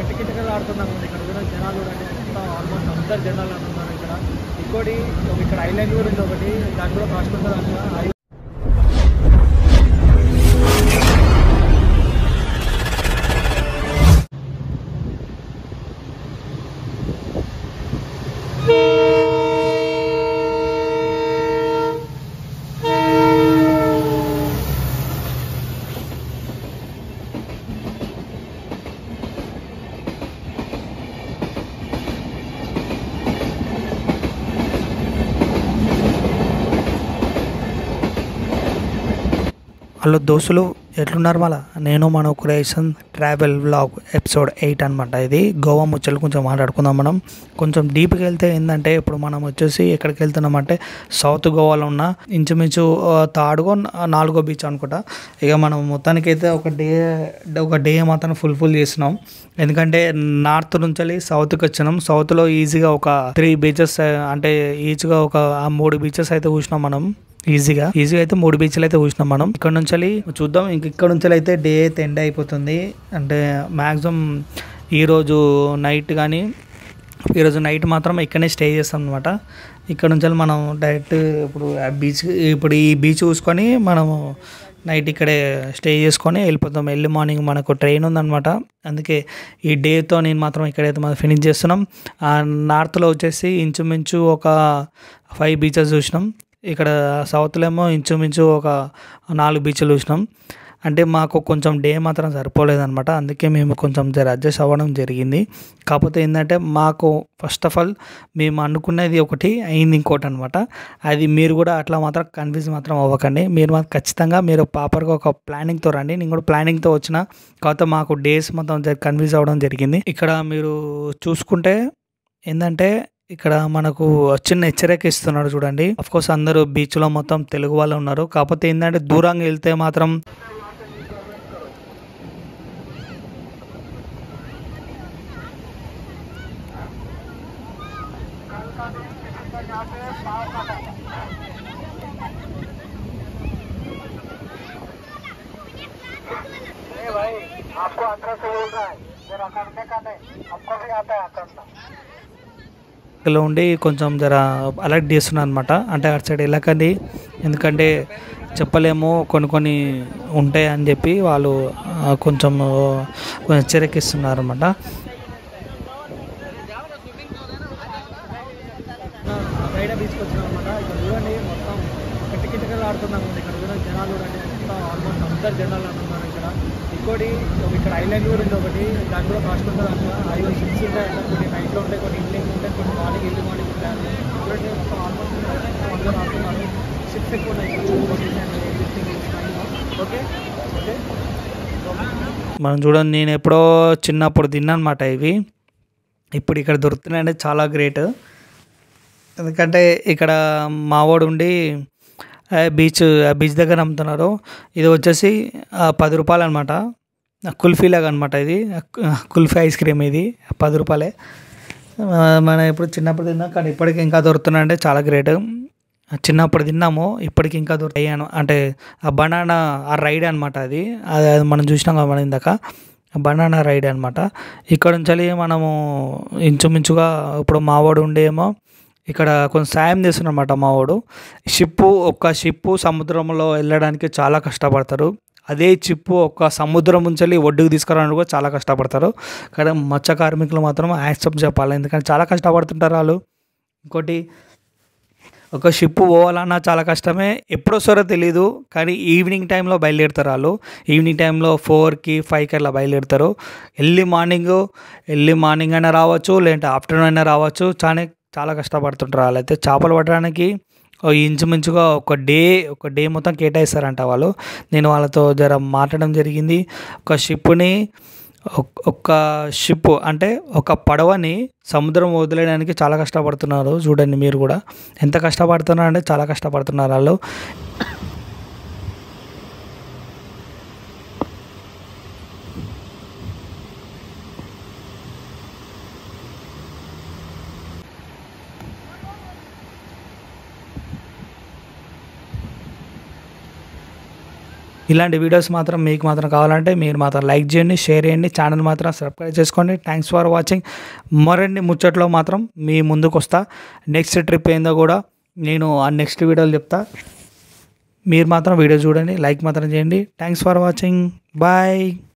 కిటకిటలు ఆడుతున్నాము. ఇక్కడ కూడా జనాలు చూడండి, మొత్తం ఆల్మోస్ట్ అందరు జనాలు ఉన్నారు ఇక్కడ. ఇంకోటి ఇక్కడ ఐలాండ్ కూడా ఉంది ఒకటి, దాని కూడా కాస్ట్ ఉంటుంది అంట. హలో దోస్తులు, ఎట్లున్నారు? మళ్ళా నేను మన క్రియేషన్ ట్రావెల్ వ్లాగ్ ఎపిసోడ్ 8 అనమాట. ఇది గోవా ముచ్చలు కొంచెం మాట్లాడుకుందాం. మనం కొంచెం డీప్కి వెళ్తే ఏంటంటే, ఇప్పుడు మనం వచ్చేసి ఎక్కడికి వెళ్తున్నామంటే సౌత్ గోవాలో ఉన్న ఇంచుమించు తాడుగో 4గో బీచ్ అనుకుంటా. ఇక మనం మొత్తానికైతే ఒక డే మాత్రం ఫుల్ చేస్తున్నాం. ఎందుకంటే నార్త్ నుంచి వెళ్ళి సౌత్కి వచ్చినాం. సౌత్లో ఈజీగా ఒక 3 బీచెస్, అంటే ఈజీగా ఒక 3 బీచెస్ అయితే చూసినాం మనం. ఈజీగా అయితే 3 బీచ్లు అయితే చూసినాం మనం. ఇక్కడ నుంచి చూద్దాం. ఇక్కడ నుంచి అయితే డే అయితే ఎండ్ అయిపోతుంది. అంటే మ్యాక్సిమం ఈరోజు నైట్ మాత్రం ఇక్కడనే స్టే చేస్తాం అనమాట. ఇక్కడ నుంచి మనం డైరెక్ట్ ఇప్పుడు ఈ బీచ్ చూసుకొని మనము నైట్ ఇక్కడే స్టే చేసుకొని వెళ్ళిపోతాం. ఎర్లీ మార్నింగ్ మనకు ట్రైన్ ఉందన్నమాట. అందుకే ఈ డేతో నేను మాత్రం ఇక్కడైతే మనం ఫినిష్ చేస్తున్నాం. నార్త్లో వచ్చేసి ఇంచుమించు ఒక 5 బీచెస్ చూసినాం. ఇక్కడ సౌత్లో ఏమో ఇంచుమించు ఒక 4 బీచ్లు చూసినాం. అంటే మాకు కొంచెం డే మాత్రం సరిపోలేదన్నమాట. అందుకే మేము కొంచెం అడ్జస్ట్ అవ్వడం జరిగింది. కాకపోతే ఏంటంటే మాకు ఫస్ట్ ఆఫ్ ఆల్ మేము అనుకునేది ఒకటి, అయింది ఇంకోటి అనమాట. అది మీరు కూడా అట్లా మాత్రం కన్ఫ్యూజ్ మాత్రం అవ్వకండి. మీరు మాత్రం ఖచ్చితంగా మీరు ప్రాపర్గా ఒక ప్లానింగ్తో రండి. నేను కూడా ప్లానింగ్తో వచ్చిన, కాకపోతే మాకు డేస్ మొత్తం కన్ఫ్యూజ్ అవ్వడం జరిగింది. ఇక్కడ మీరు చూసుకుంటే ఏంటంటే, ఇక్కడ మనకు చిన్న హెచ్చరిక ఇస్తున్నాడు చూడండి. అఫ్కోర్స్ అందరూ బీచ్లో మొత్తం తెలుగు వాళ్ళు ఉన్నారు. కాకపోతే ఏంటంటే దూరంగా వెళ్తే మాత్రం లో ఉండి కొంచెం అలర్ట్ చేస్తున్నాను అనమాట. అంటే అటు సైడ్ వెళ్ళకండి, ఎందుకంటే చెప్పలేము, కొన్ని ఉంటాయి అని చెప్పి వాళ్ళు కొంచెం హెచ్చరికిస్తున్నారు అనమాట. బయట బీచ్కి వచ్చినాం అనమాట. ఇక్కడ చూడండి, మొత్తం కిటకిటలు ఆడుతున్నాము. ఇక్కడ కూడా జనాలు చూడండి, మొత్తం ఆల్మోస్ట్ అందరు జనాలు ఉన్నారు ఇక్కడ. ఇంకోటి ఇక్కడ ఐలాండ్ కూడా ఉంది ఒకటి, దాని కూడా కాస్ట్ ఉంటుంది అంట. 5 షిప్స్ ఉంటాయంట. కొన్ని నైట్లో ఉంటాయి, కొన్ని ఈవినింగ్ ఉంటాయి, కొన్ని మార్నింగ్ ఉంటాయి. చూడండి, మొత్తం ఆల్మోస్ట్ అందరూ ఆడుతున్నారు. షిప్స్ ఎక్కువ ఉన్నాయి. ఓకే ఓకే మనం చూడండి, నేను ఎప్పుడో చిన్నప్పుడు తిన్నా అనమాట ఇవి. ఇప్పుడు ఇక్కడ దొరుకుతున్నాయంటే చాలా గ్రేట్. ఎందుకంటే ఇక్కడ మావాడు ఉండి బీచ్ దగ్గర అమ్ముతున్నారు. ఇది వచ్చేసి 10 రూపాయలు అనమాట. కుల్ఫీ లాగా అనమాట. ఇది కుల్ఫీ ఐస్ క్రీమ్, ఇది 10 రూపాయలే. మనం ఇప్పుడు చిన్నప్పుడు తిన్నాం, కానీ ఇప్పటికి ఇంకా దొరుకుతున్నాయి అంటే చాలా గ్రేట్. చిన్నప్పుడు తిన్నాము, ఇప్పటికి ఇంకా దొరికాను. అంటే ఆ బనానా రైడ్ అనమాట. అది మనం చూసినాం కదా మనం ఇందాక, బనానా రైడ్ అనమాట. ఇక్కడ నుంచి మనము ఇంచుమించుగా ఇప్పుడు మావాడు ఉండేమో ఇక్కడ కొంచెం సాయం చేస్తున్నమాట మావాడు. ఒక్క షిప్పు సముద్రంలో వెళ్ళడానికి చాలా కష్టపడతారు. అదే ఒక్క సముద్రం నుంచి ఒడ్డుకు తీసుకురావడానికి కూడా చాలా కష్టపడతారు. కానీ మత్స్య కార్మికులు మాత్రం యాక్సెప్ట్ చెప్పాలి, ఎందుకంటే చాలా కష్టపడుతుంటారు వాళ్ళు. ఇంకోటి, ఒక షిప్ పోవాలన్నా చాలా కష్టమే. ఎప్పుడు వస్తారో తెలీదు, కానీ ఈవినింగ్ టైంలో బయలుదేరుతారు వాళ్ళు. ఈవినింగ్ టైంలో 4కి 5కి అలా బయలుదేరుతారు. ఎర్లీ మార్నింగ్ అయినా రావచ్చు, లేదంటే ఆఫ్టర్నూన్ అయినా రావచ్చు. చాలా కష్టపడుతుంటారు వాళ్ళు. అయితే చేపలు పట్టడానికి ఇంచుమించుగా ఒక డే మొత్తం కేటాయిస్తారంట వాళ్ళు. నేను వాళ్ళతో మాట్లాడడం జరిగింది. ఒక షిప్ అంటే ఒక పడవని సముద్రం వదిలేయడానికి చాలా కష్టపడుతున్నారు. చూడండి మీరు కూడా ఎంత కష్టపడుతున్నారు అంటే చాలా కష్టపడుతున్నారు వాళ్ళు. ఇలాంటి వీడియోస్ మాత్రం మీకు మాత్రం కావాలంటే మీరు మాత్రం లైక్ చేయండి, షేర్ చేయండి, ఛానల్ మాత్రం సబ్స్క్రైబ్ చేసుకోండి. Thanks for watching. మరిన్ని ముచ్చట్లో మాత్రం మీ ముందుకు వస్తా. నెక్స్ట్ ట్రిప్ ఏందో కూడా నేను ఆ నెక్స్ట్ వీడియోలు చెప్తా. మీరు మాత్రం వీడియో చూడండి, లైక్ మాత్రం చేయండి. Thanks for watching. బాయ్.